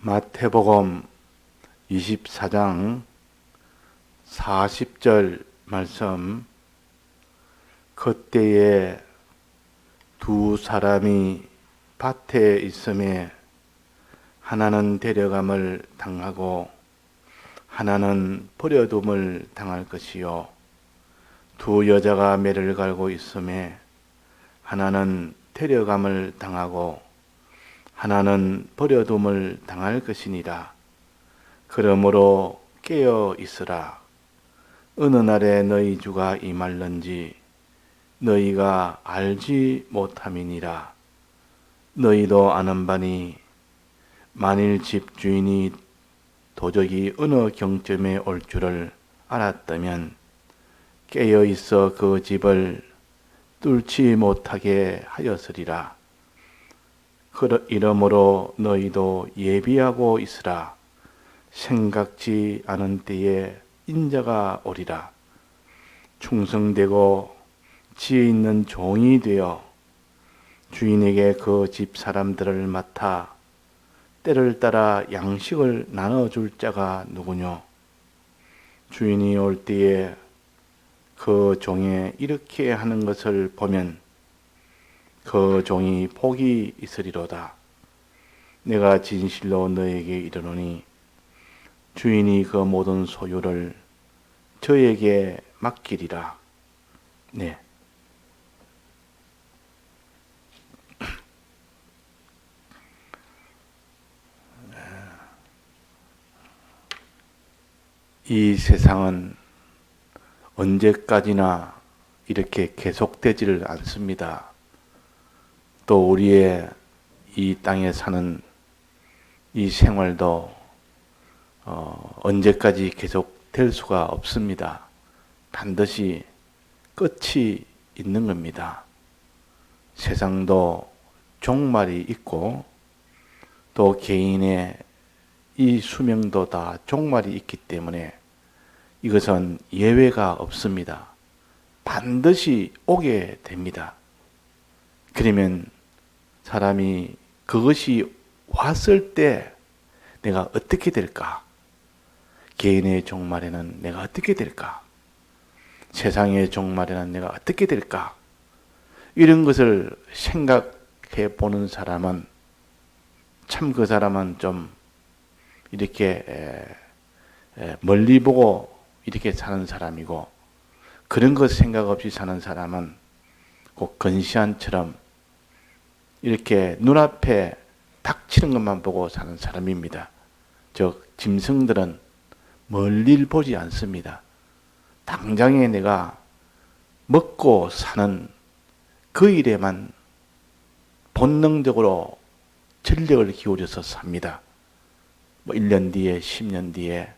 마태복음 24장 40절 말씀. 그때에 두 사람이 밭에 있음에 하나는 데려감을 당하고 하나는 버려둠을 당할 것이요, 두 여자가 매를 갈고 있음에 하나는 데려감을 당하고 하나는 버려둠을 당할 것이니라. 그러므로 깨어 있으라. 어느 날에 너희 주가 임할는지 너희가 알지 못함이니라. 너희도 아는 바니 만일 집주인이 도적이 어느 경점에 올 줄을 알았다면 깨어 있어 그 집을 뚫지 못하게 하였으리라. 이러므로 너희도 예비하고 있으라. 생각지 않은 때에 인자가 오리라. 충성되고 지혜 있는 종이 되어 주인에게 그 집 사람들을 맡아 때를 따라 양식을 나눠줄 자가 누구뇨? 주인이 올 때에 그 종에 이렇게 하는 것을 보면 그 종이 복이 있으리로다. 내가 진실로 너에게 이르노니 주인이 그 모든 소유를 저에게 맡기리라. 네. 이 세상은 언제까지나 이렇게 계속되지를 않습니다. 또 우리의 이 땅에 사는 이 생활도 언제까지 계속될 수가 없습니다. 반드시 끝이 있는 겁니다. 세상도 종말이 있고 또 개인의 이 수명도 다 종말이 있기 때문에 이것은 예외가 없습니다. 반드시 오게 됩니다. 그러면 사람이 그것이 왔을 때 내가 어떻게 될까? 개인의 종말에는 내가 어떻게 될까? 세상의 종말에는 내가 어떻게 될까? 이런 것을 생각해 보는 사람은 참 그 사람은 좀 이렇게 멀리 보고 이렇게 사는 사람이고, 그런 것 생각 없이 사는 사람은 꼭 건시안처럼 이렇게 눈앞에 닥치는 것만 보고 사는 사람입니다. 즉 짐승들은 멀리를 보지 않습니다. 당장에 내가 먹고 사는 그 일에만 본능적으로 전력을 기울여서 삽니다. 1년 뒤에 10년 뒤에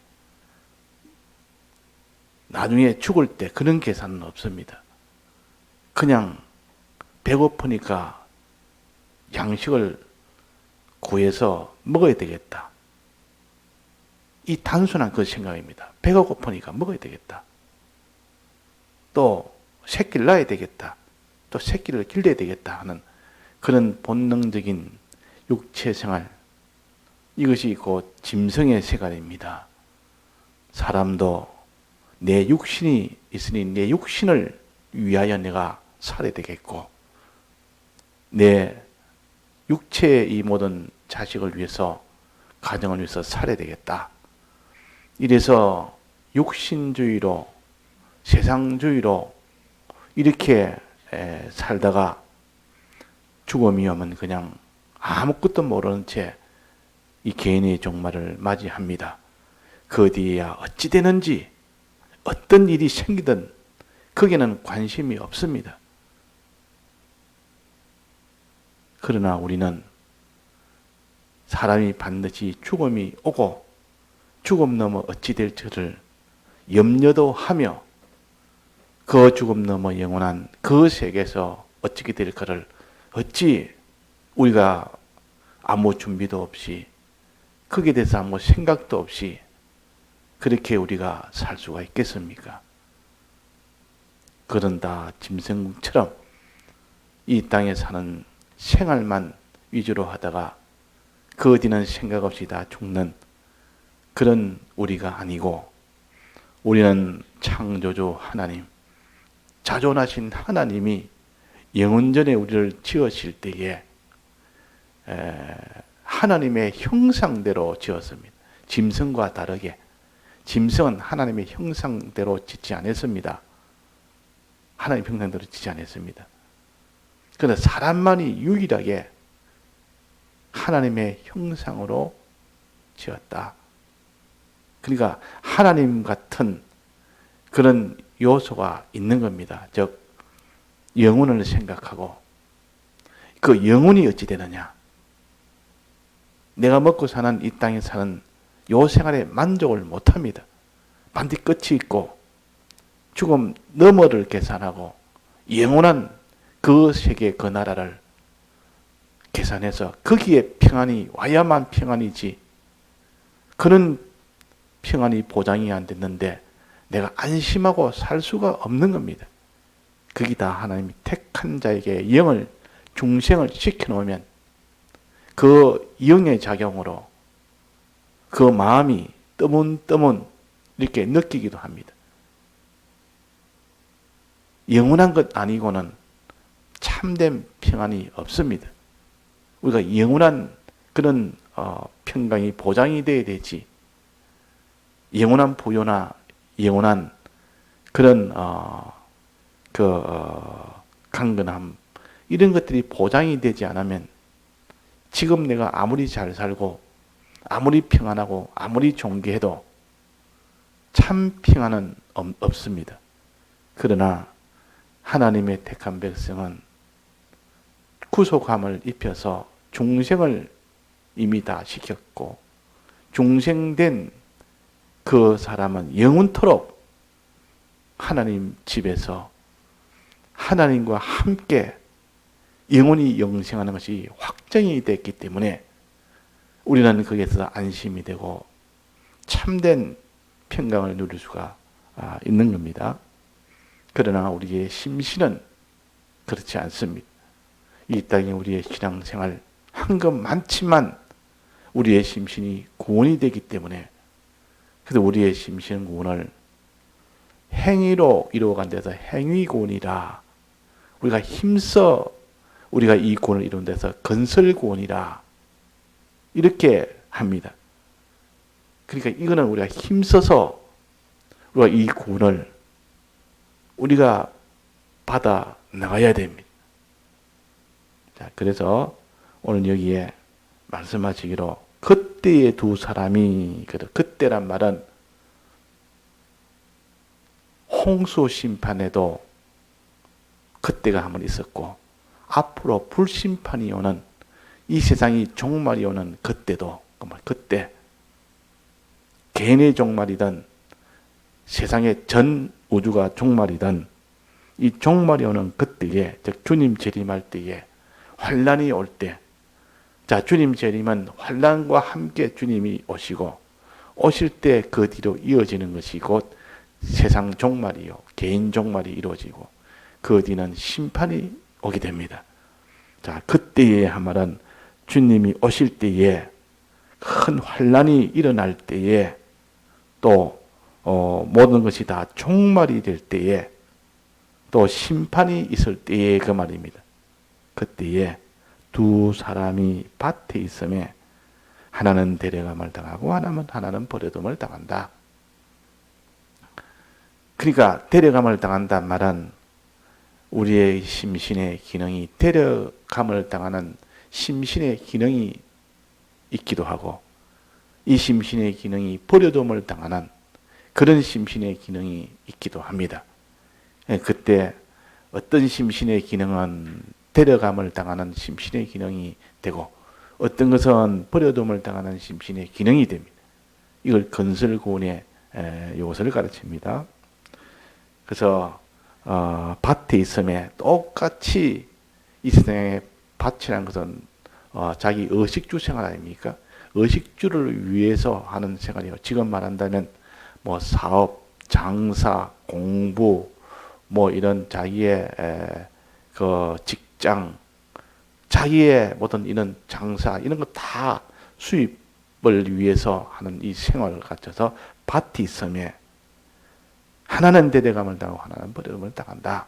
나중에 죽을 때 그런 계산은 없습니다. 그냥 배고프니까 양식을 구해서 먹어야 되겠다. 이 단순한 그 생각입니다. 배가 고프니까 먹어야 되겠다. 또 새끼를 낳아야 되겠다. 또 새끼를 길러야 되겠다 하는 그런 본능적인 육체 생활, 이것이 곧 짐승의 생활입니다. 사람도 내 육신이 있으니 내 육신을 위하여 내가 살아야 되겠고, 내 육체의 이 모든 자식을 위해서, 가정을 위해서 살아야 되겠다. 이래서 육신주의로, 세상주의로 이렇게 살다가 죽음이 오면 그냥 아무것도 모르는 채 이 개인의 종말을 맞이합니다. 그 뒤에야 어찌 되는지, 어떤 일이 생기든 거기에는 관심이 없습니다. 그러나 우리는 사람이 반드시 죽음이 오고 죽음 넘어 어찌 될지를 염려도 하며 그 죽음 넘어 영원한 그 세계에서 어떻게 될까를 어찌 우리가 아무 준비도 없이, 거기에 대해서 아무 생각도 없이 그렇게 우리가 살 수가 있겠습니까? 그런다 짐승처럼 이 땅에 사는 생활만 위주로 하다가 그 어디는 생각 없이 다 죽는 그런 우리가 아니고, 우리는 창조주 하나님, 자존하신 하나님이 영원전에 우리를 지으실 때에 하나님의 형상대로 지었습니다. 짐승과 다르게. 짐승은 하나님의 형상대로 짓지 않았습니다. 하나님 형상대로 짓지 않았습니다. 그런데 사람만이 유일하게 하나님의 형상으로 지었다. 그러니까 하나님 같은 그런 요소가 있는 겁니다. 즉 영혼을 생각하고, 그 영혼이 어찌 되느냐? 내가 먹고 사는 이 땅에 사는 요 생활에 만족을 못합니다. 반드시 끝이 있고 죽음 너머를 계산하고 영원한 그 세계, 그 나라를 계산해서 거기에 평안이 와야만 평안이지, 그런 평안이 보장이 안 됐는데 내가 안심하고 살 수가 없는 겁니다. 그게 다 하나님이 택한 자에게 영을, 중생을 시켜놓으면 그 영의 작용으로 그 마음이 뜨문뜨문 이렇게 느끼기도 합니다. 영원한 것 아니고는 참된 평안이 없습니다. 우리가 영원한 그런 평강이 보장이 돼야 되지, 영원한 부요나 영원한 그런 강건함, 이런 것들이 보장이 되지 않으면 지금 내가 아무리 잘 살고 아무리 평안하고 아무리 존귀해도 참 평안은 없습니다. 그러나 하나님의 택한 백성은 구속함을 입혀서 중생을 이미 다 시켰고, 중생된 그 사람은 영원토록 하나님 집에서 하나님과 함께 영원히 영생하는 것이 확정이 됐기 때문에 우리는 거기에서 안심이 되고 참된 평강을 누릴 수가 있는 겁니다. 그러나 우리의 심신은 그렇지 않습니다. 이 땅에 우리의 신앙생활 한 것 많지만 우리의 심신이 구원이 되기 때문에, 그래서 우리의 심신 구원을 행위로 이루어간 데서 행위구원이라, 우리가 힘써 우리가 이 구원을 이룬 데서 건설구원이라 이렇게 합니다. 그러니까 이거는 우리가 힘써서 우리가 이 구원을 우리가 받아 나가야 됩니다. 자, 그래서 오늘 여기에 말씀하시기로 그때의 두 사람이, 그때란 말은 홍수 심판에도 그때가 한번 있었고, 앞으로 불심판이 오는, 이 세상이 종말이 오는 그때도, 그때 개인의 종말이든 세상의 전 우주가 종말이든 이 종말이 오는 그때에, 즉 주님 재림할 때에, 환란이 올 때, 자, 주님 재림은 환란과 함께 주님이 오시고, 오실 때 그 뒤로 이어지는 것이 곧 세상 종말이요, 개인 종말이 이루어지고 그 뒤는 심판이 오게 됩니다. 자, 그때의 한 말은 주님이 오실 때에, 큰 환란이 일어날 때에, 또 모든 것이 다 종말이 될 때에, 또 심판이 있을 때에 그 말입니다. 그때에 두 사람이 밭에 있음에 하나는 데려감을 당하고 하나는 버려둠을 당한다. 그러니까 데려감을 당한다는 말은 우리의 심신의 기능이 데려감을 당하는 심신의 기능이 있기도 하고, 이 심신의 기능이 버려둠을 당하는 그런 심신의 기능이 있기도 합니다. 그때 어떤 심신의 기능은 데려감을 당하는 심신의 기능이 되고, 어떤 것은 버려둠을 당하는 심신의 기능이 됩니다. 이걸 건설구원의 요소를 가르칩니다. 그래서 밭에 있음에 똑같이 이 세상의 밭이라는 것은 자기 의식주 생활 아닙니까? 의식주를 위해서 하는 생활이에요. 지금 말한다면 뭐 사업, 장사, 공부, 뭐 이런 자기의 그 직장, 자기의 모든 이런 장사, 이런 거 다 수입을 위해서 하는 이 생활을 갖춰서 밭이 있음에 하나는 대대감을 당하고 하나는 버림을 당한다.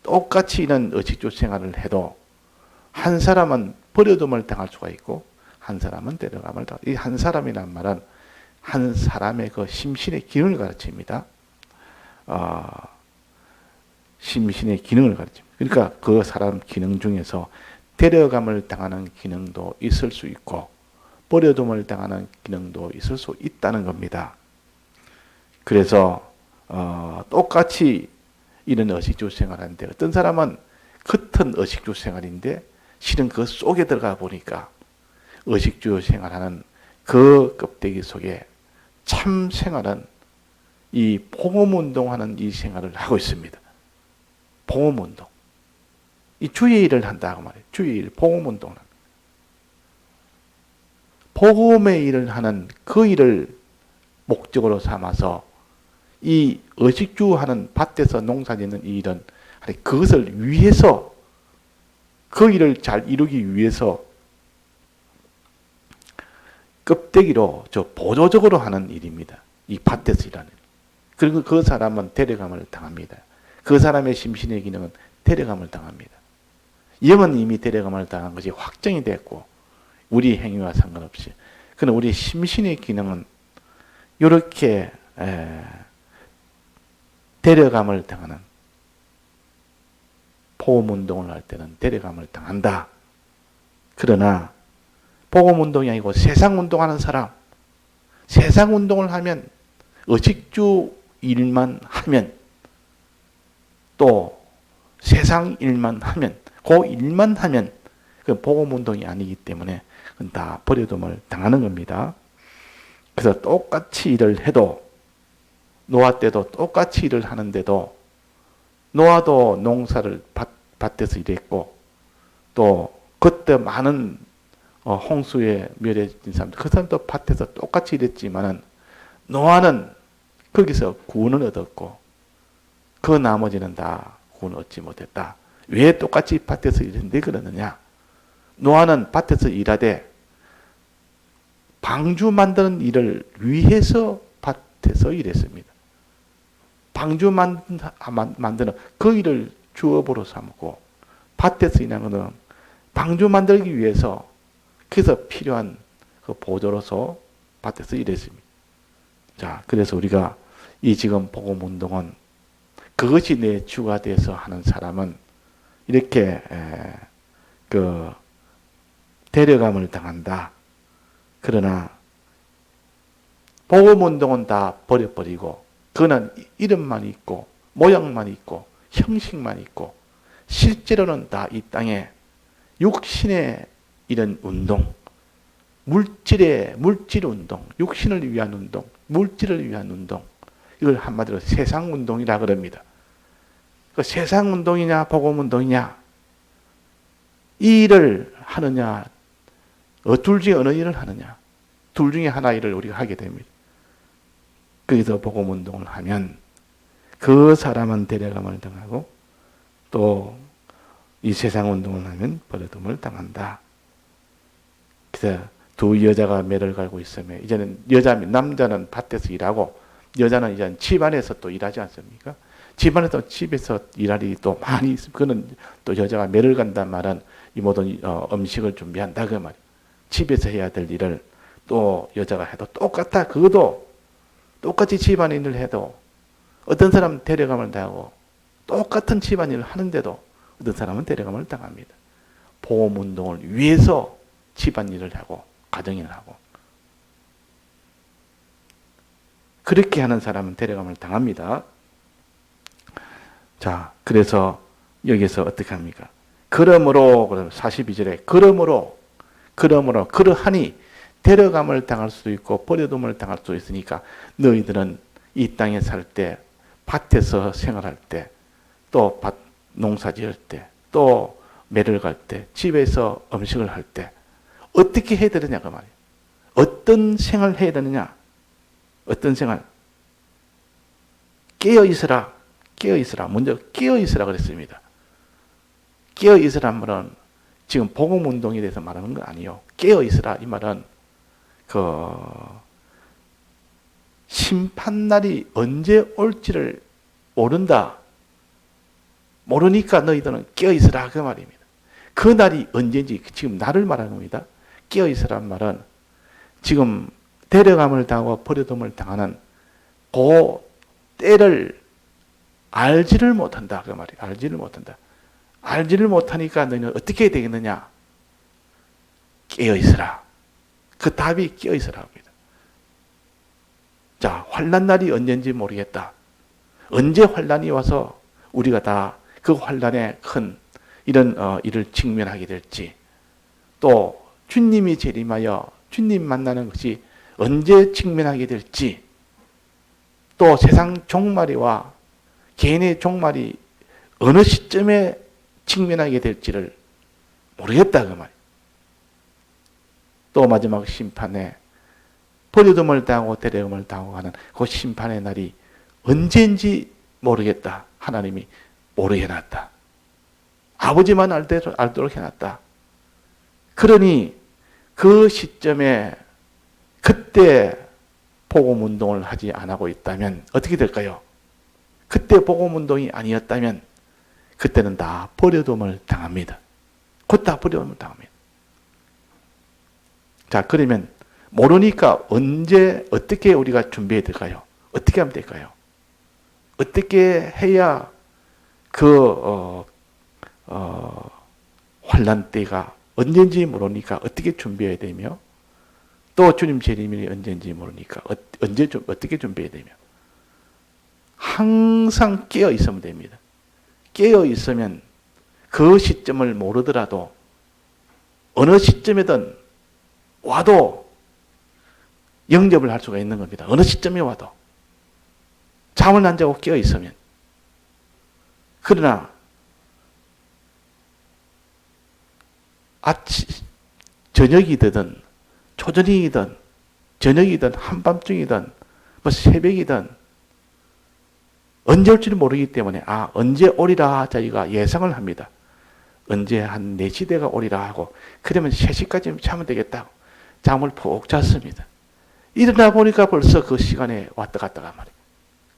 똑같이 이런 의식주 생활을 해도 한 사람은 버려둠을 당할 수가 있고 한 사람은 데려감을 당할. 이 한 사람이란 말은 한 사람의 그 심신의 기능을 가르칩니다. 심신의 기능을 가르칩니다. 그러니까 그 사람 기능 중에서 데려감을 당하는 기능도 있을 수 있고 버려둠을 당하는 기능도 있을 수 있다는 겁니다. 그래서 똑같이 이런 의식주 생활하는데 어떤 사람은 같은 의식주 생활인데 실은 그 속에 들어가 보니까 의식주 생활하는 그 껍데기 속에 참 생활은 이 복음운동하는 이 생활을 하고 있습니다. 복음운동. 이 주의 일을 한다고 말해요. 주의 일, 복음운동을 합니다. 복음의 일을 하는 그 일을 목적으로 삼아서 이 의식주 하는 밭에서 농사짓는 이 일은 그것을 위해서 그 일을 잘 이루기 위해서 껍데기로 보조적으로 하는 일입니다. 이 밭에서 일하는. 그리고 그 사람은 데려감을 당합니다. 그 사람의 심신의 기능은 데려감을 당합니다. 영은 이미 데려감을 당한 것이 확정이 됐고 우리 행위와 상관없이. 그러나 우리 심신의 기능은 이렇게 데려감을 당하는 복음운동을 할 때는 데려감을 당한다. 그러나 복음운동이 아니고 세상운동하는 사람, 세상운동을 하면 의식주 일만 하면 또 세상 일만 하면 그 일만 하면 그 복음운동이 아니기 때문에 그건 다 버려둠을 당하는 겁니다. 그래서 똑같이 일을 해도 노아 때도 똑같이 일을 하는데도 노아도 농사를 밭에서 일했고 또 그때 많은 홍수에 멸해진 사람들 그 사람도 밭에서 똑같이 일했지만은 노아는 거기서 구원을 얻었고 그 나머지는 다 구원 얻지 못했다. 왜 똑같이 밭에서 일했는데 그러느냐? 노아는 밭에서 일하되 방주 만드는 일을 위해서 밭에서 일했습니다. 방주 만드는 그 일을 주업으로 삼고 밭에서 일하는 것은 방주 만들기 위해서 그래서 필요한 그 보조로서 밭에서 일했습니다. 자, 그래서 우리가 이 지금 복음 운동은 그것이 내 주가 돼서 하는 사람은 이렇게 그 데려감을 당한다. 그러나 복음 운동은 다 버려버리고 그는 이름만 있고 모양만 있고 형식만 있고 실제로는 다 이 땅에 육신의 이런 운동, 물질 운동, 육신을 위한 운동, 물질을 위한 운동, 이걸 한마디로 세상 운동이라 그럽니다. 그 세상 운동이냐 복음 운동이냐 이 일을 하느냐 둘 중에 어느 일을 하느냐 둘 중에 하나 일을 우리가 하게 됩니다. 거기서 복음 운동을 하면 그 사람은 데려감을 당하고 또 이 세상 운동을 하면 버려둠을 당한다. 그래서 두 여자가 매를 갈고 있으면 이제는 남자는 밭에서 일하고 여자는 이제 집안에서 또 일하지 않습니까? 집에서 일할 일이 또 많이 있습니다. 그는 또 여자가 매를 간단 말은 이 모든 음식을 준비한다 그 말이에요. 집에서 해야 될 일을 또 여자가 해도 똑같다. 그것도 똑같이 집안일을 해도 어떤 사람은 데려감을 당하고 똑같은 집안일을 하는데도 어떤 사람은 데려감을 당합니다. 보험운동을 위해서 집안일을 하고 가정일을 하고 그렇게 하는 사람은 데려감을 당합니다. 자, 그래서 여기서 어떻게 합니까? 그러므로 42절에 그러므로 그러하니 데려감을 당할 수도 있고 버려둠을 당할 수도 있으니까 너희들은 이 땅에 살 때 밭에서 생활할 때 또 농사 지을 때 또 매를 갈 때 집에서 음식을 할 때 어떻게 해야 되느냐 그 말이에요. 어떤 생활을 해야 되느냐? 어떤 생활? 깨어 있으라. 먼저 깨어 있으라 그랬습니다. 깨어 있으란 말은 지금 복음 운동에 대해서 말하는 거 아니에요. 깨어 있으라 이 말은 그 심판날이 언제 올지를 모른다. 모르니까 너희들은 깨어있으라 그 말입니다. 그 날이 언제인지 지금 나를 말하는 겁니다. 깨어있으란 말은 지금 데려감을 당하고 버려둠을 당하는 그 때를 알지를 못한다 그 말이에요. 알지를 못한다. 알지를 못하니까 너희는 어떻게 되겠느냐? 깨어있으라. 그 답이 깨어있으라 합니다. 자, 환난 날이 언제인지 모르겠다. 언제 환난이 와서 우리가 다 그 환난에 큰 이런 일을 직면하게 될지, 또 주님이 재림하여 주님 만나는 것이 언제 직면하게 될지, 또 세상 종말이와 개인의 종말이 어느 시점에 직면하게 될지를 모르겠다 그 말. 또 마지막 심판에 버려둠을 당하고 데려감을 당하고 하는 그 심판의 날이 언제인지 모르겠다. 하나님이 모르게 해놨다. 아버지만 알도록 해놨다. 그러니 그 시점에 그때 복음운동을 하지 않고 있다면 어떻게 될까요? 그때 복음운동이 아니었다면 그때는 다 버려둠을 당합니다. 곧 다 버려둠을 당합니다. 자, 그러면 모르니까 언제 어떻게 우리가 준비해야 될까요? 어떻게 하면 될까요? 어떻게 해야 그 환난 때가 언제인지 모르니까 어떻게 준비해야 되며, 또 주님 재림이 언제인지 모르니까 어떻게 준비해야 되며, 항상 깨어 있으면 됩니다. 깨어 있으면 그 시점을 모르더라도 어느 시점이든 와도 영접을 할 수가 있는 겁니다. 어느 시점에 와도. 잠을 안 자고 깨어 있으면. 그러나 아침, 저녁이 되든 초저녁이든 저녁이든 한밤중이든 뭐 새벽이든 언제 올지를 모르기 때문에 언제 오리라 자기가 예상을 합니다. 언제 한 4시대가 오리라 하고 그러면 3시까지 자면 되겠다. 잠을 푹 잤습니다. 일어나 보니까 벌써 그 시간에 왔다 갔다가 말이에요.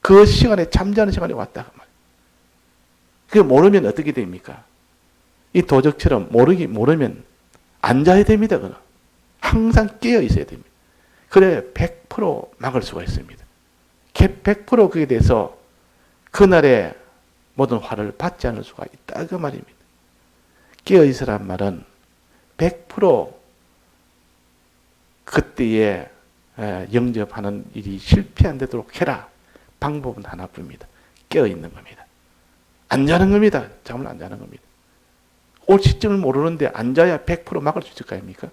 그 시간에 잠자는 시간에 왔다가 말이에요. 그게 모르면 어떻게 됩니까? 이 도적처럼 모르면 앉아야 됩니다. 그건. 항상 깨어 있어야 됩니다. 그래 100% 막을 수가 있습니다. 100% 그에 대해서 그날의 모든 화를 받지 않을 수가 있다 그 말입니다. 깨어 있으란 말은 100% 그때에 영접하는 일이 실패 안 되도록 해라. 방법은 하나뿐입니다. 깨어 있는 겁니다. 안 자는 겁니다. 잠을 안 자는 겁니다. 올 시점을 모르는데 앉아야 100% 막을 수 있을 거 아닙니까?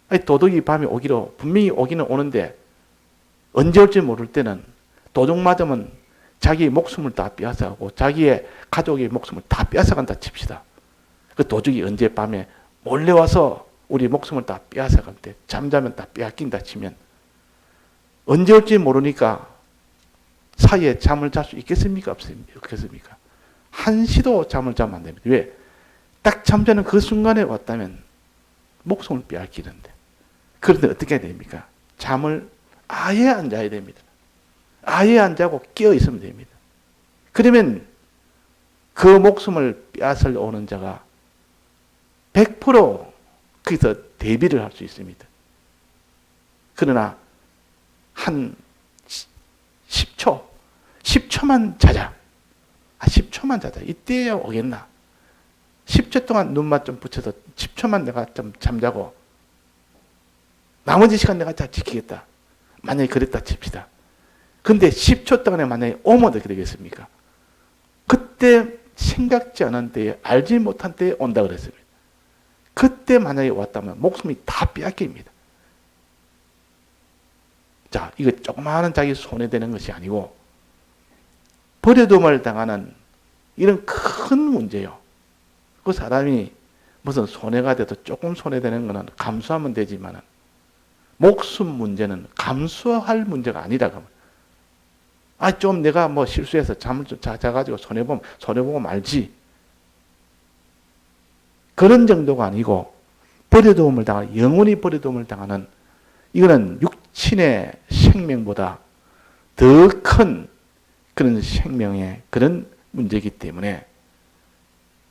아니, 도둑이 밤에 분명히 오기는 오는데 언제 올지 모를 때는 도둑 맞으면 자기 목숨을 다 빼앗아가고 자기의 가족의 목숨을 다 빼앗아간다 칩시다. 그 도둑이 언제 밤에 몰래 와서 우리 목숨을 다 빼앗아갈 때 잠자면 다 빼앗긴다 치면 언제 올지 모르니까 사이에 잠을 잘 수 있겠습니까? 없겠습니까? 한시도 잠을 자면 안 됩니다. 왜? 딱 잠자는 그 순간에 왔다면 목숨을 빼앗기는데. 그런데 어떻게 해야 됩니까? 잠을 아예 안 자야 됩니다. 아예 안 자고 깨어 있으면 됩니다. 그러면 그 목숨을 빼앗을 오는 자가 100% 거기서 대비를 할 수 있습니다. 그러나 한 10초만 자자. 10초만 자자. 이때야 오겠나? 10초 동안 눈만 좀 붙여서 10초만 내가 좀 잠자고 나머지 시간 내가 잘 지키겠다. 만약에 그랬다 칩시다. 근데 10초 동안에 만약에 오면 어떻게 되겠습니까? 그때 생각지 않은 때에 알지 못한 때에 온다 그랬습니다. 그때 만약에 왔다면 목숨이 다 빼앗깁니다. 자, 이거 조그마한 자기 손에 되는 것이 아니고 버려둠을 당하는 이런 큰 문제요. 그 사람이 무슨 손해가 돼도 조금 손해되는 것은 감수하면 되지만 목숨 문제는 감수할 문제가 아니라고 합니다. 좀 내가 뭐 실수해서 잠을 좀 자가지고 손해보고 말지. 그런 정도가 아니고 영원히 버려둠을 당하는 이거는 육신의 생명보다 더 큰 그런 생명의 그런 문제이기 때문에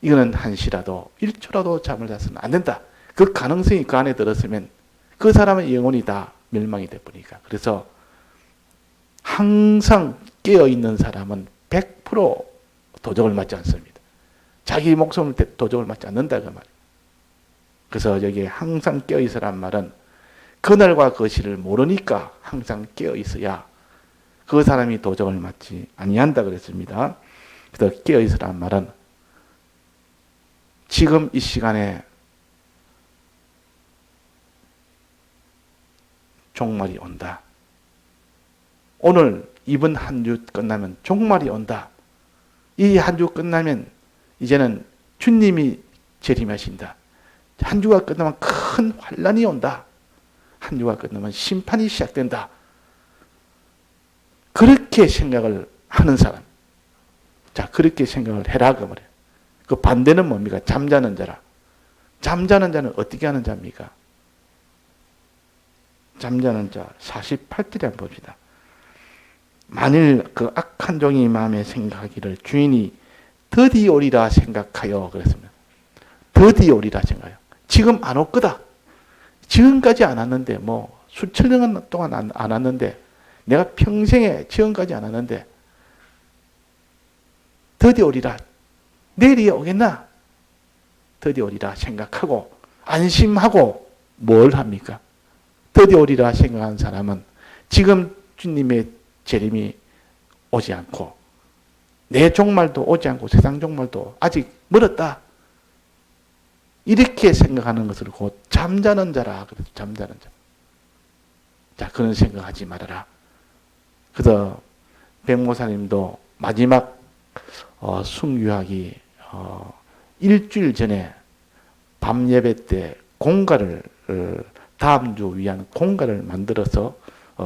이거는 한시라도 1초라도 잠을 자서는 안 된다. 그 가능성이 그 안에 들었으면 그 사람은 영혼이 다 멸망이 돼버리니까. 그래서 항상 깨어있는 사람은 100% 도적을 맞지 않습니다. 자기 목숨을 도적을 맞지 않는다 그 말이에요. 그래서 여기에 항상 깨어있으란 말은 그날과 그 시를 모르니까 항상 깨어있어야 그 사람이 도적을 맞지 아니한다 그랬습니다. 그래서 깨어있으란 말은 지금 이 시간에 종말이 온다. 오늘 이번 한 주 끝나면 종말이 온다. 이 한 주 끝나면 이제는 주님이 재림하신다. 한 주가 끝나면 큰 환란이 온다. 한 주가 끝나면 심판이 시작된다. 그렇게 생각을 하는 사람. 자, 그렇게 생각을 해라 그 말이에요. 그 반대는 뭡니까? 잠자는 자라. 잠자는 자는 어떻게 하는 자입니까? 잠자는 자 48절에 한번 봅시다. 만일 그 악한 종이 마음에 생각하기를 주인이 더디 오리라 생각하여 그랬습니다. 더디 오리라 생각해요. 지금 안 올 거다. 지금까지 안 왔는데 뭐 수천 년 동안 안 왔는데 내가 평생에 지금까지 안 왔는데 더디 오리라. 내일이 오겠나? 더디 오리라 생각하고 안심하고 뭘 합니까? 더디 오리라 생각하는 사람은 지금 주님의 재림이 오지 않고 내 종말도 오지 않고 세상 종말도 아직 멀었다. 이렇게 생각하는 것을 곧 잠자는 자라. 그래서 잠자는 자. 자, 그런 생각하지 말아라. 그래서 백모사님도 마지막 순교하기 일주일 전에 밤 예배 때 공가를 다음 주 위한 공가를 만들어서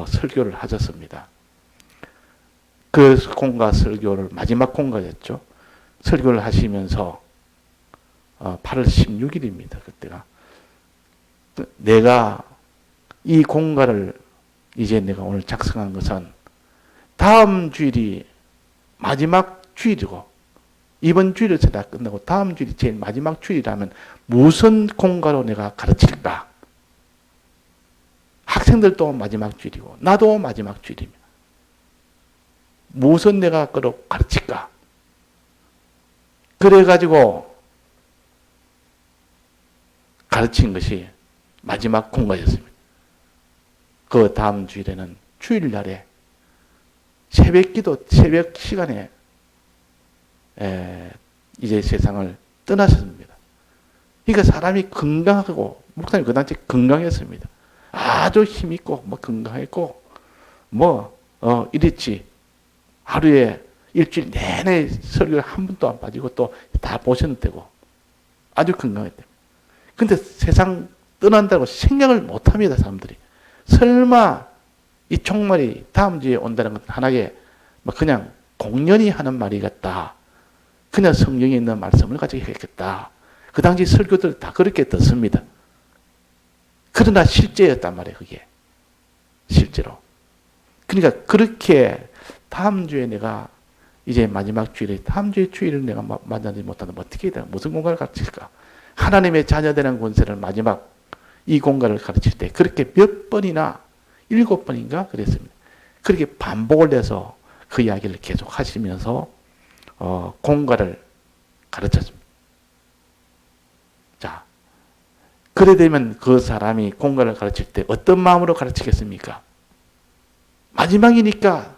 설교를 하셨습니다. 그 공가 설교를 마지막 공가였죠. 설교를 하시면서 8월 16일입니다. 그때가 내가 이 공가를 이제 내가 오늘 작성한 것은 다음 주일이 마지막 주일이고 이번 주일에서 다 끝나고 다음 주일이 제일 마지막 주일이라면 무슨 공가로 내가 가르칠까? 학생들도 마지막 주일이고 나도 마지막 주일이며 무슨 내가 그로 가르칠까? 그래가지고 가르친 것이 마지막 공가였습니다. 그 다음 주일에는 주일날에 새벽기도 새벽 시간에 이제 세상을 떠나셨습니다. 그러니까 사람이 건강하고 목사님 그 당시 건강했습니다. 아주 힘있고 뭐 건강했고 뭐 이랬지. 하루에 일주일 내내 설교를 한 번도 안 빠지고 또 다 보셨는데고 아주 건강했대요. 근데 세상 떠난다고 생각을 못합니다. 사람들이. 설마 이 종말이 다음 주에 온다는 건 하나의 뭐 그냥 공연히 하는 말이겠다. 그냥 성경에 있는 말씀을 가지고 했겠다. 그 당시 설교들 다 그렇게 듣습니다. 그러나 실제였단 말이에요. 그게. 실제로. 그러니까 그렇게 다음 주에 내가 이제 마지막 주일에 다음 주의 주일을 내가 만나지 못한다면 어떻게 해야 되나? 무슨 공간을 가르칠까? 하나님의 자녀되는 권세를 마지막 이 공간을 가르칠 때 그렇게 몇 번이나 7번인가 그랬습니다. 그렇게 반복을 해서 그 이야기를 계속 하시면서 공간을 가르쳤습니다. 자, 그래 되면 그 사람이 공간을 가르칠 때 어떤 마음으로 가르치겠습니까? 마지막이니까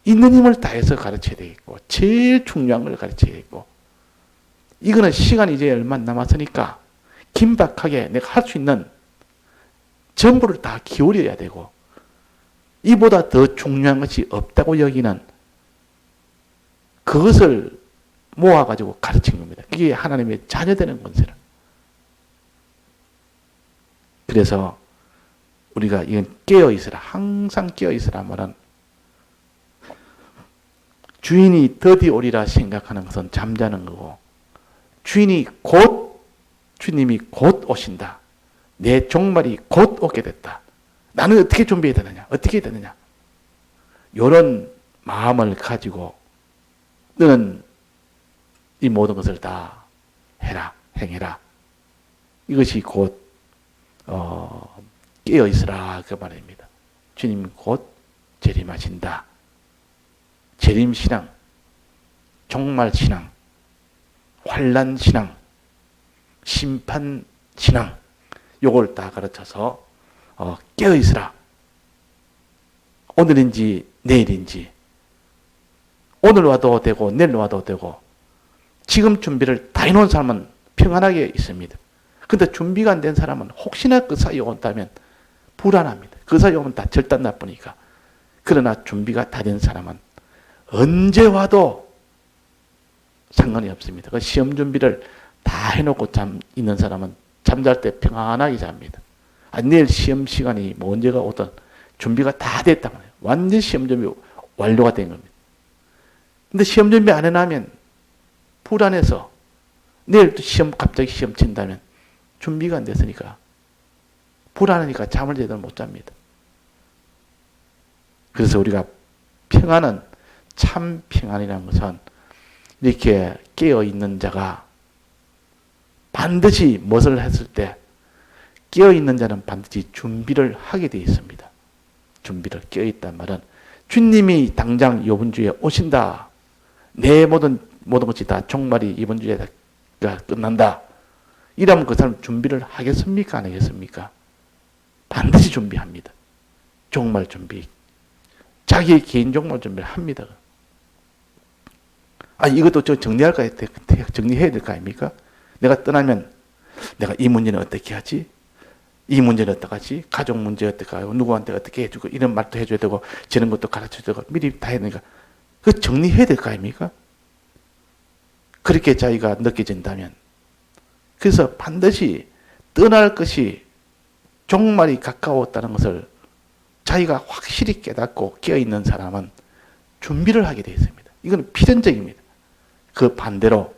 있는 힘을 다해서 가르쳐야 되겠고 제일 중요한 걸 가르쳐야 되겠고 이거는 시간이 이제 얼마 남았으니까 긴박하게 내가 할 수 있는 전부를 다 기울여야 되고 이보다 더 중요한 것이 없다고 여기는 그것을 모아가지고 가르친 겁니다. 이게 하나님의 자녀되는 권세라. 그래서 우리가 이건 깨어있으라. 항상 깨어있으라 말은 주인이 더디 오리라 생각하는 것은 잠자는 거고 주님이 곧 오신다. 내 종말이 곧 오게 됐다. 나는 어떻게 준비해야 되느냐? 어떻게 해야 되느냐? 이런 마음을 가지고 너는 이 모든 것을 다 해라, 행해라. 이것이 곧 깨어 있으라 그 말입니다. 주님 곧 재림하신다. 재림신앙, 종말신앙, 환란신앙, 심판신앙, 요걸 다 가르쳐서 깨어 있으라. 오늘인지 내일인지, 오늘 와도 되고 내일 와도 되고, 지금 준비를 다 해놓은 사람은 평안하게 있습니다. 근데 준비가 안 된 사람은 혹시나 그 사이에 온다면 불안합니다. 그 사이에 오면 다 절단 나쁘니까. 그러나 준비가 다 된 사람은 언제 와도 상관이 없습니다. 그 시험 준비를 다 해놓고 있는 사람은 잠잘 때 평안하게 잡니다. 내일 시험 시간이 뭐 언제가 오든 준비가 다 됐단 말이에요. 완전 시험 준비 완료가 된 겁니다. 근데 시험 준비 안 해놓으면 불안해서 내일 또 갑자기 시험 친다면 준비가 안 됐으니까 불안하니까 잠을 제대로 못 잡니다. 그래서 우리가 평안은 참 평안이라는 것은 이렇게 깨어있는 자가 반드시 무엇을 했을 때 깨어있는 자는 반드시 준비를 하게 되어 있습니다. 준비를 깨어있단 말은 주님이 당장 이번 주에 오신다. 내 모든 것이 다 종말이 이번 주에 끝난다. 이러면 그 사람 준비를 하겠습니까? 안 하겠습니까? 반드시 준비합니다. 종말 준비. 자기의 개인 종말 준비를 합니다. 이것도 정리해야 될 거 아닙니까? 내가 떠나면 내가 이 문제는 어떻게 하지? 이 문제는 어떻게 하지? 가족 문제 어떻게 하고 누구한테 어떻게 해주고 이런 말도 해줘야 되고 저런 것도 가르쳐줘야 되고 미리 다 해야 되니까 그 정리해야 될 거 아닙니까? 그렇게 자기가 느껴진다면 그래서 반드시 떠날 것이 종말이 가까웠다는 것을 자기가 확실히 깨닫고 깨어있는 사람은 준비를 하게 되어 있습니다. 이건 필연적입니다. 그 반대로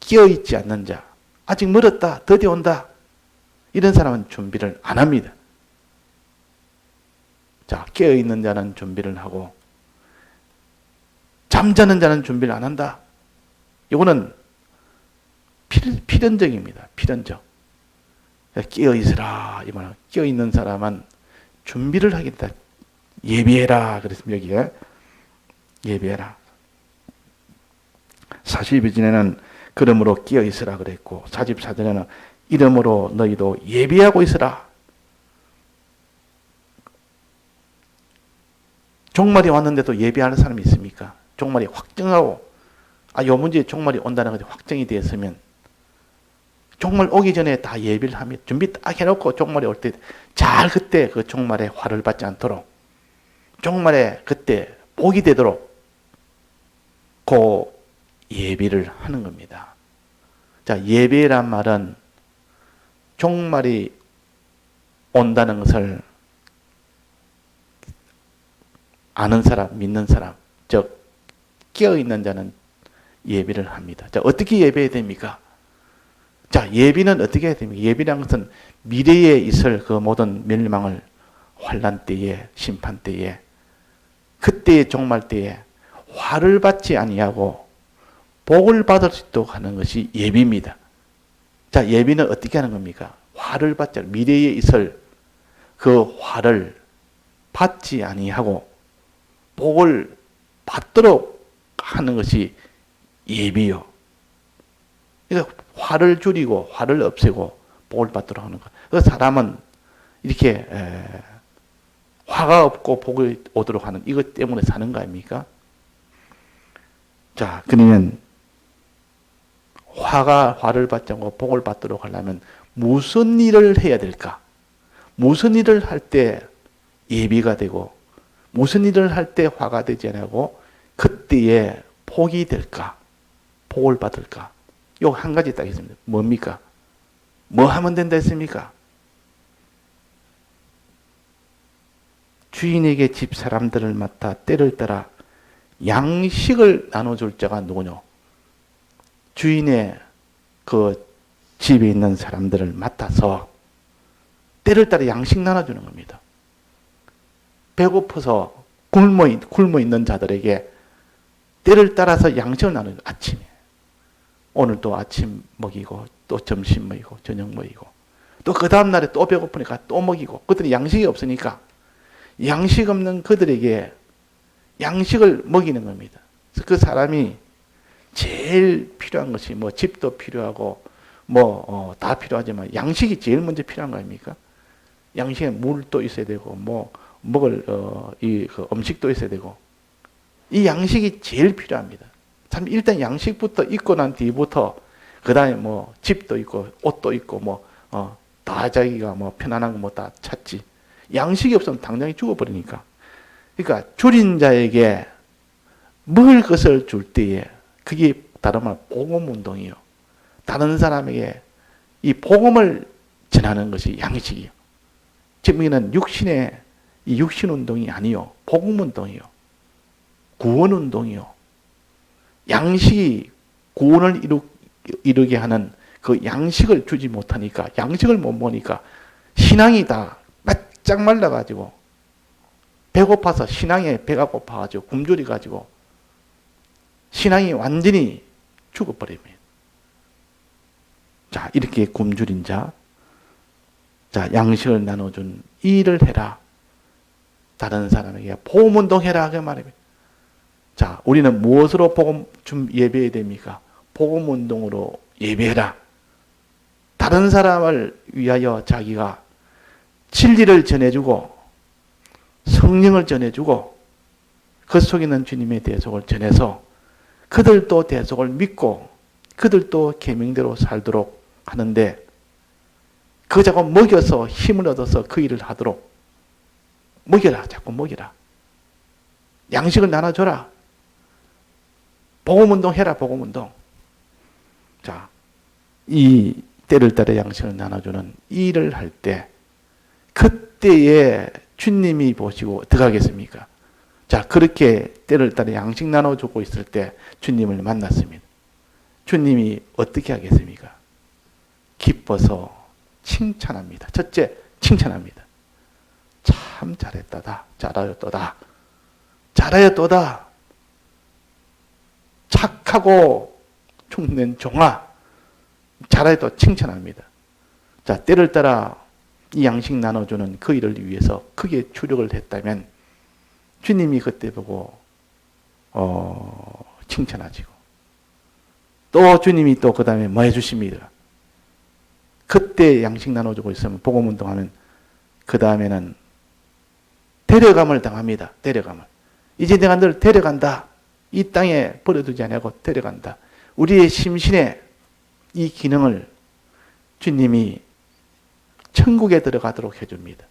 깨어있지 않는 자, 아직 멀었다, 드디어 온다, 이런 사람은 준비를 안 합니다. 자, 깨어있는 자는 준비를 하고 잠자는 자는 준비를 안 한다. 이거는 필연적입니다. 필연적. 깨어있으라 이 말은 깨어있는 사람은 준비를 하겠다. 예비해라 그랬습니다. 여기에 예비해라. 42절에는 그러므로 깨어있으라 그랬고 44절에는 이러므로 너희도 예비하고 있으라. 종말이 왔는데도 예비하는 사람이 있습니까? 종말이 확정하고 요 문제에 종말이 온다는 것이 확정이 되었으면 종말 오기 전에 다 예비를 하면 준비 딱 해놓고 종말이 올 때 잘 그때 그 종말에 화를 받지 않도록 종말에 그때 복이 되도록 그 예비를 하는 겁니다. 자, 예비란 말은 종말이 온다는 것을 아는 사람, 믿는 사람, 즉 깨어있는 자는 예비를 합니다. 자, 어떻게 예배해야 됩니까? 자, 예비는 어떻게 해야 됩니까? 예비라는 것은 미래에 있을 그 모든 멸망을 환난 때에, 심판 때에, 그때의 종말 때에 화를 받지 아니하고 복을 받을 수 있도록 하는 것이 예비입니다. 자, 예비는 어떻게 하는 겁니까? 화를 받지 않고 미래에 있을 그 화를 받지 아니하고 복을 받도록 하는 것이 예비요. 그러니까 화를 줄이고 화를 없애고 복을 받도록 하는 것. 그 사람은 이렇게 화가 없고 복이 오도록 하는 이것 때문에 사는 거 아닙니까? 자, 그러면 화를 받지 않고 복을 받도록 하려면 무슨 일을 해야 될까? 무슨 일을 할 때 예비가 되고 무슨 일을 할 때 화가 되지 않고 그때에 복이 될까? 복을 받을까? 요 한 가지 딱 있습니다. 뭡니까? 뭐 하면 된다 했습니까? 주인에게 집 사람들을 맡아 때를 따라 양식을 나눠줄 자가 누구냐? 주인의 그 집에 있는 사람들을 맡아서 때를 따라 양식 나눠주는 겁니다. 배고파서 굶어 있는 자들에게 때를 따라서 양식을 나누는 아침에. 오늘 또 아침 먹이고 또 점심 먹이고 저녁 먹이고 또 그 다음날에 또 배고프니까 또 먹이고 그들이 양식이 없으니까 양식 없는 그들에게 양식을 먹이는 겁니다. 그래서 그 사람이 제일 필요한 것이 뭐 집도 필요하고 뭐 다 필요하지만 양식이 제일 먼저 필요한 거 아닙니까? 양식에 물도 있어야 되고 뭐 먹을 그 음식도 있어야 되고 이 양식이 제일 필요합니다. 참 일단 양식부터 있고 난 뒤부터 그 다음에 뭐 집도 있고 옷도 있고 뭐 다 자기가 뭐 편안한 거 뭐 다 찾지. 양식이 없으면 당장에 죽어버리니까. 그러니까 줄인 자에게 먹을 것을 줄 때에 그게 다른 말 복음 운동이요. 다른 사람에게 이 복음을 전하는 것이 양식이요. 지금 이는 육신의 이 육신 운동이 아니요. 복음 운동이요. 구원 운동이요. 양식이 구원을 이루게 하는 그 양식을 주지 못하니까 양식을 못 먹으니까 신앙이 다 바짝 말라가지고 배고파서 신앙에 배가 고파가지고 굶주려가지고 신앙이 완전히 죽어버립니다. 자, 이렇게 굶주린 자, 양식을 나눠준 이 일을 해라. 다른 사람에게 복음운동 해라. 그 말입니다. 자, 우리는 무엇으로 복음 좀 예배해야 됩니까? 복음운동으로 예배해라. 다른 사람을 위하여 자기가 진리를 전해주고 성령을 전해주고 그 속에 있는 주님의 대속을 전해서 그들도 대속을 믿고 그들도 계명대로 살도록 하는데 그 자꾸 먹여서 힘을 얻어서 그 일을 하도록 먹여라. 자꾸 먹여라. 양식을 나눠줘라. 복음운동 해라. 복음운동. 자, 이 때를 따라 양식을 나눠주는 이 일을 할 때 그때에 주님이 보시고 어떻게 하겠습니까? 자, 그렇게 때를 따라 양식 나눠주고 있을 때 주님을 만났습니다. 주님이 어떻게 하겠습니까? 기뻐서 칭찬합니다. 첫째, 칭찬합니다. 참 잘했다다. 잘하였도다. 잘하였도다. 착하고 충는 종아. 잘하였도 칭찬합니다. 자, 때를 따라 이 양식 나눠주는 그 일을 위해서 크게 주력을 했다면 주님이 그때 보고 칭찬하시고 또 주님이 또 그 다음에 뭐 해주십니다. 그때 양식 나눠주고 있으면 복음운동하면 그 다음에는 데려감을 당합니다. 데려감을. 이제 내가 널 데려간다. 이 땅에 버려두지 않고 데려간다. 우리의 심신에 이 기능을 주님이 천국에 들어가도록 해줍니다.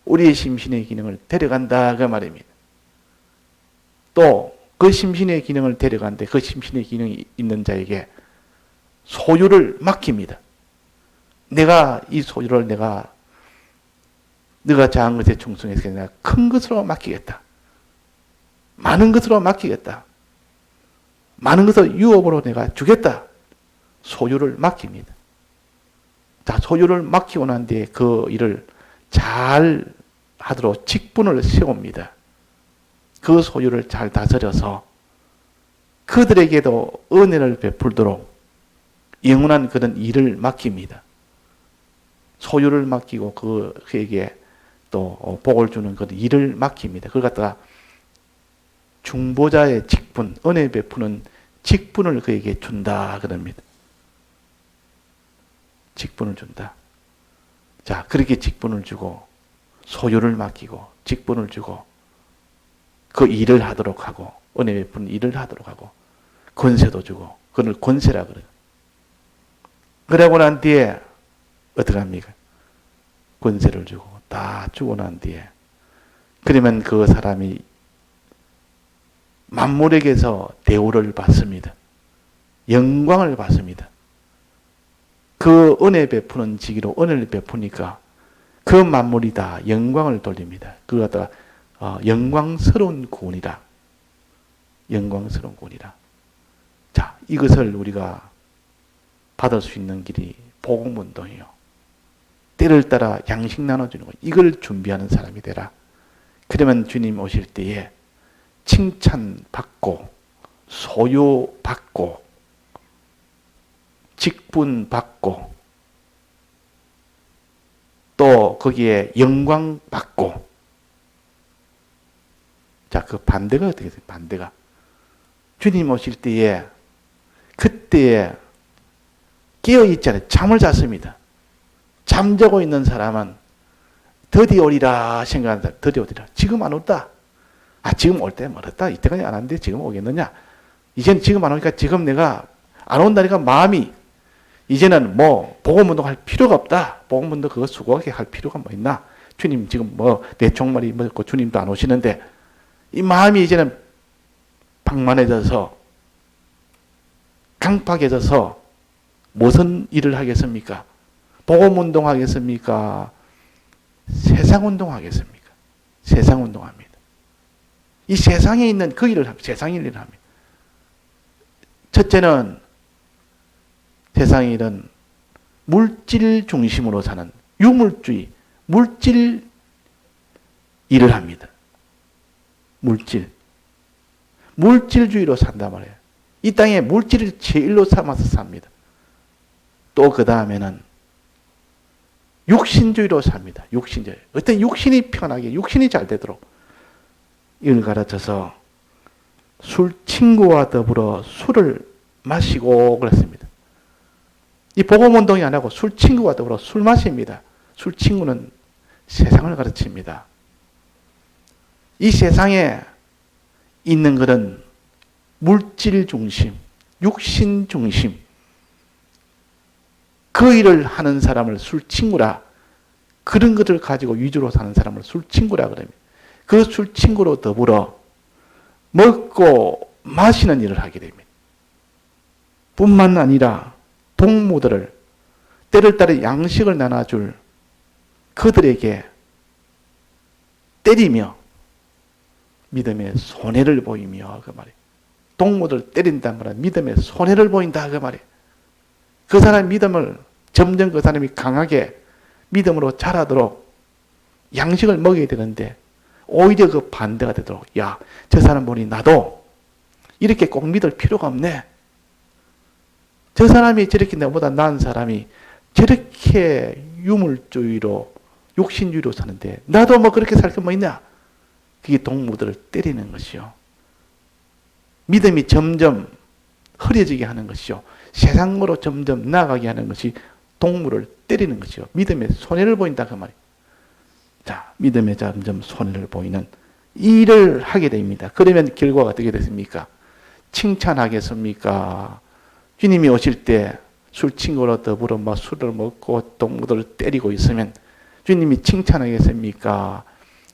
우리의 심신의 기능을 데려간다 그 말입니다. 또 그 심신의 기능을 데려가는데 그 심신의 기능이 있는 자에게 소유를 맡깁니다. 내가 이 소유를 내가 작은 것에 충성해서 내가 큰 것으로 맡기겠다. 많은 것으로 맡기겠다. 많은 것을 유업으로 내가 주겠다. 소유를 맡깁니다. 자, 소유를 맡기고 난 뒤에 그 일을 잘 하도록 직분을 세웁니다. 그 소유를 잘 다스려서 그들에게도 은혜를 베풀도록 영원한 그런 일을 맡깁니다. 소유를 맡기고 그에게 또 복을 주는 그런 일을 맡깁니다. 그걸 갖다가 중보자의 직분, 은혜 베푸는 직분을 그에게 준다 그럽니다. 직분을 준다. 자, 그렇게 직분을 주고 소유를 맡기고 직분을 주고 그 일을 하도록 하고 은혜 베푸는 일을 하도록 하고 권세도 주고 그걸 권세라 그래요. 그러고 난 뒤에 어떻게 합니까? 권세를 주고 다 주고 난 뒤에 그러면 그 사람이 만물에게서 대우를 받습니다. 영광을 받습니다. 그 은혜 베푸는 지기로 은혜를 베푸니까 그 만물이 다 영광을 돌립니다. 그걸 갖다가 영광스러운 구원이라. 영광스러운 구원이라. 자, 이것을 우리가 받을 수 있는 길이 복음운동이요. 때를 따라 양식 나눠주는 것. 이걸 준비하는 사람이 되라. 그러면 주님 오실 때에 칭찬받고 소유받고 직분받고 또 거기에 영광받고. 자, 그 반대가 어떻게 돼요? 반대가. 주님 오실 때에 그때에 깨어있잖아요. 잠을 잤습니다. 잠자고 있는 사람은 드디어 오리라 생각하는 사람, 드디어 오리라. 지금 안 올다. 아, 지금 올 때 멀었다. 이때까지 안 왔는데 지금 오겠느냐. 이제는 지금 안 오니까 지금 내가 안 온다니까 마음이 이제는 뭐 복음운동할 필요가 없다. 복음운동 그거 수고하게 할 필요가 뭐 있나. 주님 지금 뭐 내 종말이 뭐고 주님도 안 오시는데 이 마음이 이제는 방만해져서 강팍해져서 무슨 일을 하겠습니까? 복음운동 하겠습니까? 세상운동 하겠습니까? 세상운동 합니다. 이 세상에 있는 그 일을 합니다. 세상 일을 합니다. 첫째는 세상의 일은 물질 중심으로 사는 유물주의, 물질 일을 합니다. 물질주의로 산단 말이에요. 이 땅에 물질을 제일로 삼아서 삽니다. 또 그 다음에는 육신주의로 삽니다. 육신주의. 어떤 육신이 편하게, 육신이 잘 되도록 이걸 가르쳐서 술 친구와 더불어 술을 마시고 그랬습니다. 이 복음운동이 안 하고 술 친구와 더불어 술 마십니다. 술 친구는 세상을 가르칩니다. 이 세상에 있는 것은 물질 중심, 육신 중심, 그 일을 하는 사람을 술 친구라, 그런 것을 가지고 위주로 사는 사람을 술 친구라 그럽니다. 그 술 친구로 더불어 먹고 마시는 일을 하게 됩니다. 뿐만 아니라 동무들을 때를 따라 양식을 나눠줄 그들에게 때리며 믿음의 손해를 보이며 그 말이에요. 동무들 때린단 말은 믿음의 손해를 보인다 그 말이에요. 그 사람의 믿음을 점점 그 사람이 강하게 믿음으로 자라도록 양식을 먹여야 되는데 오히려 그 반대가 되도록 야, 저 사람 보니 나도 이렇게 꼭 믿을 필요가 없네. 저 사람이 저렇게 나보다 나은 사람이 저렇게 유물주의로 육신주의로 사는데 나도 뭐 그렇게 살 게 뭐 있냐. 그게 동무들을 때리는 것이요. 믿음이 점점 흐려지게 하는 것이요. 세상으로 점점 나아가게 하는 것이 동물을 때리는 것이요. 믿음의 손해를 보인다 그 말이에요. 자, 믿음에 점점 손해를 보이는 일을 하게 됩니다. 그러면 결과가 어떻게 됐습니까? 칭찬하겠습니까? 주님이 오실 때 술 친구로 더불어 막 술을 먹고 동무들을 때리고 있으면 주님이 칭찬하겠습니까?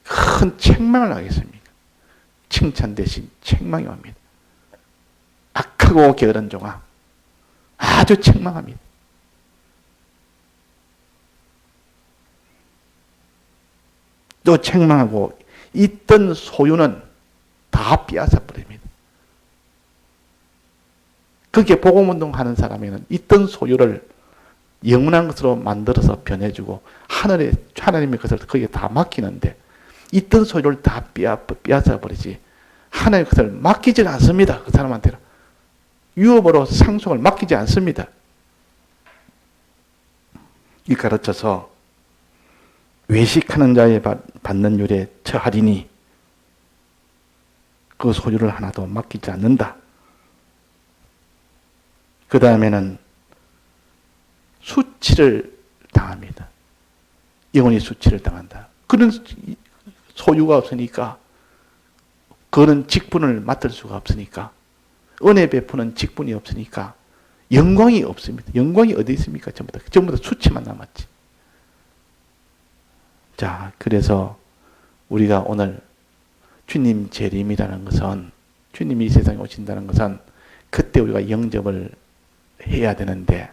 큰 책망을 하겠습니까? 칭찬 대신 책망이 옵니다. 악하고 게으른 종아, 아주 책망합니다. 또 책망하고 있던 소유는 다 빼앗아 버립니다. 그렇게 복음운동 하는 사람에는 있던 소유를 영원한 것으로 만들어서 변해주고 하나님의 것을 거기에 다 맡기는데 있던 소유를 다 빼앗아 버리지 하나님의 것을 맡기질 않습니다. 그 사람한테는 유업으로 상속을 맡기지 않습니다. 이 가르쳐서 외식하는 자에 받는 율에 처하리니 그 소유를 하나도 맡기지 않는다. 그 다음에는 수치를 당합니다. 영원히 수치를 당한다. 그런 소유가 없으니까 그런 직분을 맡을 수가 없으니까 은혜 베푸는 직분이 없으니까 영광이 없습니다. 영광이 어디 있습니까? 전부 다 수치만 남았지. 자, 그래서 우리가 오늘 주님 재림이라는 것은 주님이 이 세상에 오신다는 것은 그때 우리가 영접을 해야 되는데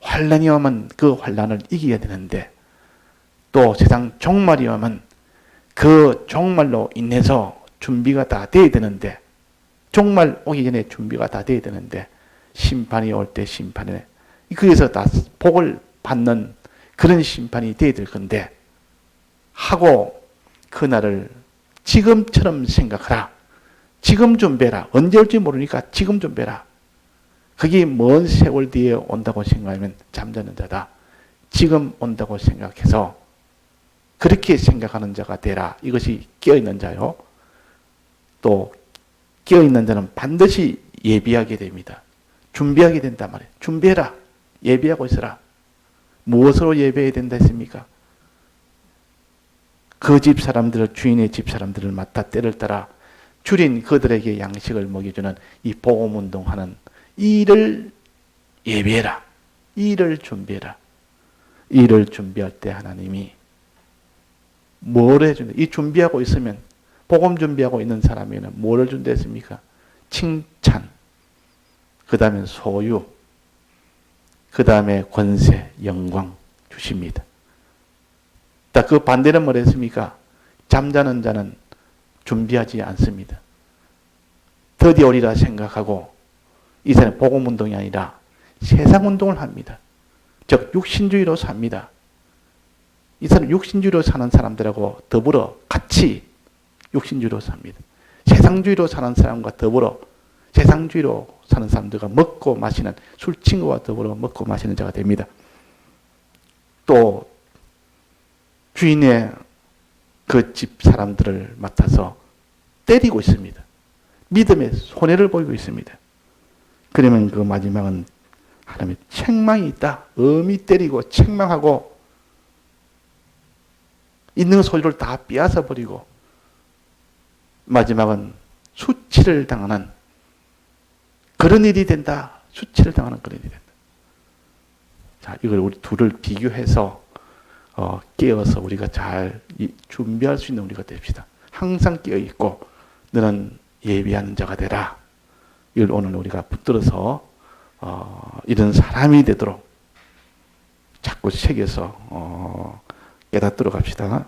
환난이 오면 그 환난을 이겨야 되는데 또 세상 종말이 오면 그 종말로 인해서 준비가 다 돼야 되는데 종말 오기 전에 준비가 다 돼야 되는데 심판이 올 때 심판에 거기서 다 복을 받는 그런 심판이 돼야 될 건데 하고 그날을 지금처럼 생각하라. 지금 준비해라. 언제 올지 모르니까 지금 준비해라. 그게 먼 세월 뒤에 온다고 생각하면 잠자는 자다. 지금 온다고 생각해서 그렇게 생각하는 자가 되라. 이것이 깨어있는 자요. 또 깨어있는 자는 반드시 예비하게 됩니다. 준비하게 된단 말이에요. 준비해라. 예비하고 있어라. 무엇으로 예배해야 된다 했습니까? 그 집 사람들을, 주인의 집 사람들을 맡아 때를 따라 줄인 그들에게 양식을 먹여주는 이 복음운동하는 일을 예비해라. 일을 준비해라. 일을 준비할 때 하나님이 뭘 해준다? 이 준비하고 있으면, 복음 준비하고 있는 사람에게는 뭐를 준다 했습니까? 칭찬, 그 다음에 소유, 그 다음에 권세, 영광 주십니다. 그 반대는 뭐랬습니까? 잠자는 자는 준비하지 않습니다. 드디어 오리라 생각하고 이 사람은 복음운동이 아니라 세상운동을 합니다. 즉 육신주의로 삽니다. 이 사람 육신주의로 사는 사람들하고 더불어 같이 육신주의로 삽니다. 세상주의로 사는 사람과 더불어 세상주의로 사는 사람들과 먹고 마시는 술 친구와 더불어 먹고 마시는 자가 됩니다. 또 주인의 그 집 사람들을 맡아서 때리고 있습니다. 믿음의 손해를 보이고 있습니다. 그러면 그 마지막은 하나님의 책망이 있다. 엄히 때리고 책망하고 있는 소유를 다 빼앗아 버리고 마지막은 수치를 당하는 그런 일이 된다. 수치를 당하는 그런 일이 된다. 자, 이걸 우리 둘을 비교해서 깨어서 우리가 잘 준비할 수 있는 우리가 됩시다. 항상 깨어 있고 너는 예비하는 자가 되라. 이걸 오늘 우리가 붙들어서 이런 사람이 되도록 자꾸 새겨서 깨닫도록 합시다.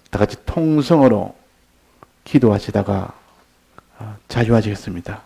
다 같이 통성으로 기도하시다가 자유하시겠습니다.